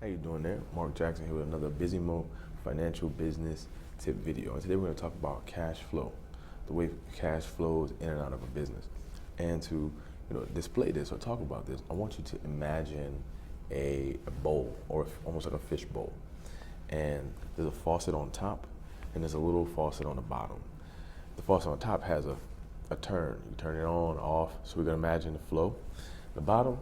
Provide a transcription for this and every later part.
How you doing there? Mark Jackson here with another Busy Mo financial business tip video. And today we're going to talk about cash flow, the way cash flows in and out of a business. And to display this or talk about this, I want you to imagine a bowl or almost like a fish bowl. And there's a faucet on top and there's a little faucet on the bottom. The faucet on top has a turn. You turn it on, off. So we're going to imagine the flow. The bottom,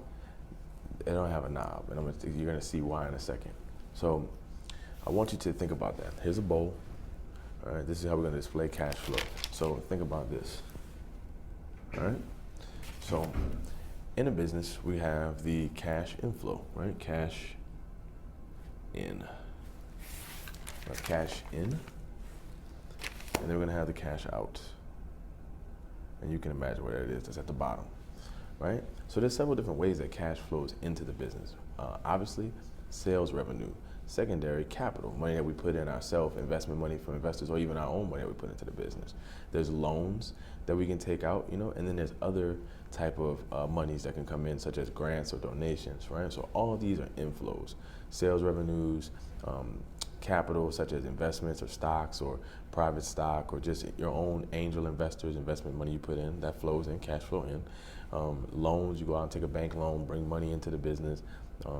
they don't have a knob, and you're going to see why in a second. So I want you to think about that. Here's a bowl. All right, this is how we're going to display cash flow. So think about this. All right. So in a business, we have the cash inflow, right? Cash in. Cash in. And then we're going to have the cash out. And you can imagine what that is. That's at the bottom. Right? So there's several different ways that cash flows into the business. Obviously, sales revenue, secondary capital, money that we put in ourselves, investment money from investors, or even our own money that we put into the business. There's loans that we can take out, and then there's other type of monies that can come in, such as grants or donations, right? So all of these are inflows, sales revenues, capital such as investments or stocks or private stock or just your own angel investors, investment money you put in, that flows in, cash flow in. Loans, you go out and take a bank loan, bring money into the business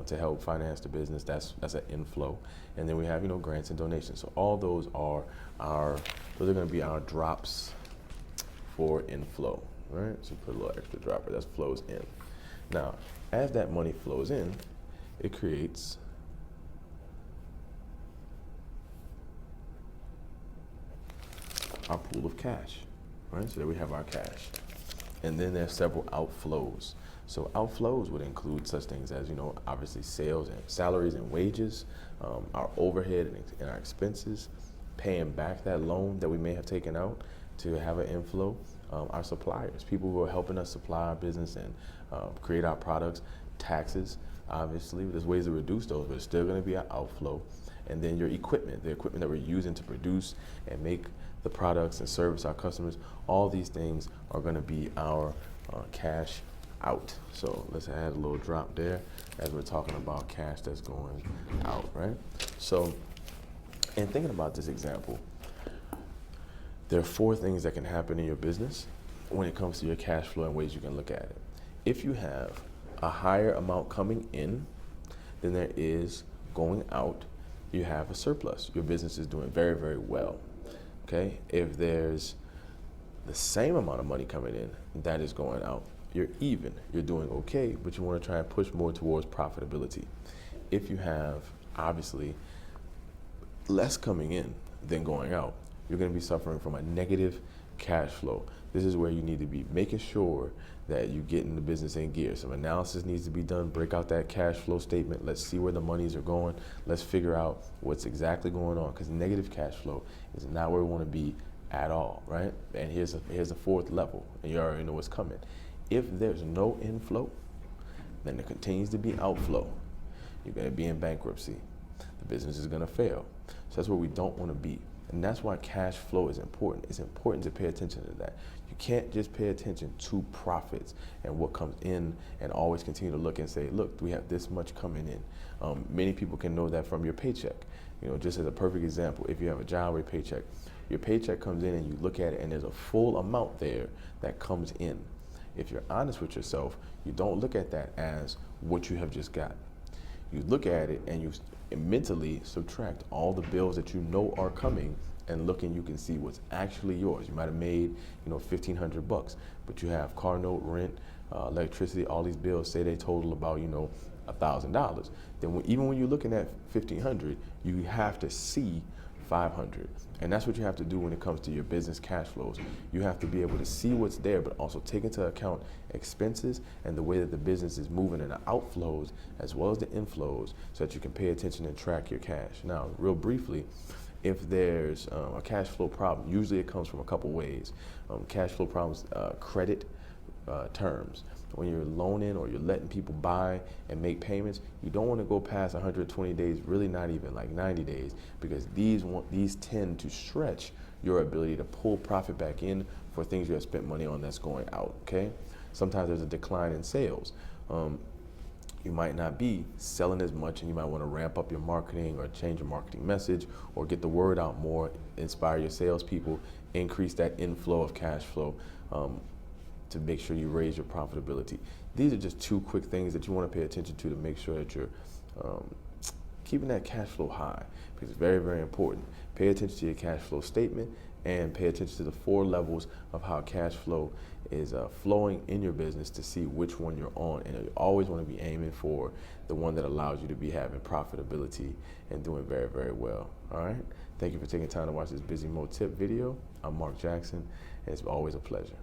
to help finance the business. That's an inflow. And then we have, grants and donations. So all those are those are going to be our drops for inflow, right? So put a little extra dropper that flows in. Now, as that money flows in, it creates our pool of cash, right? So there we have our cash. And then there's several outflows. So outflows would include such things as, obviously sales and salaries and wages, our overhead and our expenses, paying back that loan that we may have taken out to have an inflow, our suppliers, people who are helping us supply our business and create our products, taxes, obviously, there's ways to reduce those, but it's still gonna be an outflow. And then your equipment, the equipment that we're using to produce and make the products and service our customers, all these things are gonna be our cash out. So let's add a little drop there as we're talking about cash that's going out, right? So, in thinking about this example, there are 4 things that can happen in your business when it comes to your cash flow and ways you can look at it. If you have a higher amount coming in than there is going out, you have a surplus. Your business is doing very, very well. Okay? If there's the same amount of money coming in that is going out, you're even. You're doing okay, but you want to try and push more towards profitability. If you have, obviously, less coming in than going out, you're going to be suffering from a negative cash flow. This is where you need to be making sure that you get in the business in gear. Some analysis needs to be done. Break out that cash flow statement. Let's see where the monies are going. Let's figure out what's exactly going on, because negative cash flow is not where we want to be at all, right? And here's a 4th level, and you already know what's coming. If there's no inflow, then there continues to be outflow. You're going to be in bankruptcy. The business is going to fail. So that's where we don't want to be. And that's why cash flow is important. It's important to pay attention to that. You can't just pay attention to profits and what comes in and always continue to look and say, look, we have this much coming in. Many people can know that from your paycheck. Just as a perfect example, if you have a job or a paycheck, your paycheck comes in and you look at it and there's a full amount there that comes in. If you're honest with yourself, you don't look at that as what you have just got. You look at it and you mentally subtract all the bills that you know are coming, and looking, you can see what's actually yours. You might have made, $1,500, but you have car note, rent, electricity, all these bills, say they total about, $1,000. Then even when you're looking at $1,500, you have to see $500. And that's what you have to do when it comes to your business cash flows. You have to be able to see what's there, but also take into account expenses and the way that the business is moving, and the outflows as well as the inflows, so that you can pay attention and track your cash. Now, real briefly, if there's a cash flow problem, usually it comes from a couple ways. Cash flow problems, credit terms. When you're loaning or you're letting people buy and make payments, you don't want to go past 120 days, really not even like 90 days, because these tend to stretch your ability to pull profit back in for things you have spent money on that's going out, okay? Sometimes there's a decline in sales. you might not be selling as much, and you might want to ramp up your marketing or change your marketing message or get the word out more, inspire your salespeople, increase that inflow of cash flow to make sure you raise your profitability. These are just 2 quick things that you want to pay attention to make sure that you're keeping that cash flow high, because it's very, very important. Pay attention to your cash flow statement and pay attention to the 4 levels of how cash flow is flowing in your business to see which one you're on. And you always want to be aiming for the one that allows you to be having profitability and doing very, very well. All right. Thank you for taking time to watch this Busy Mo Tip video. I'm Mark Jackson, and it's always a pleasure.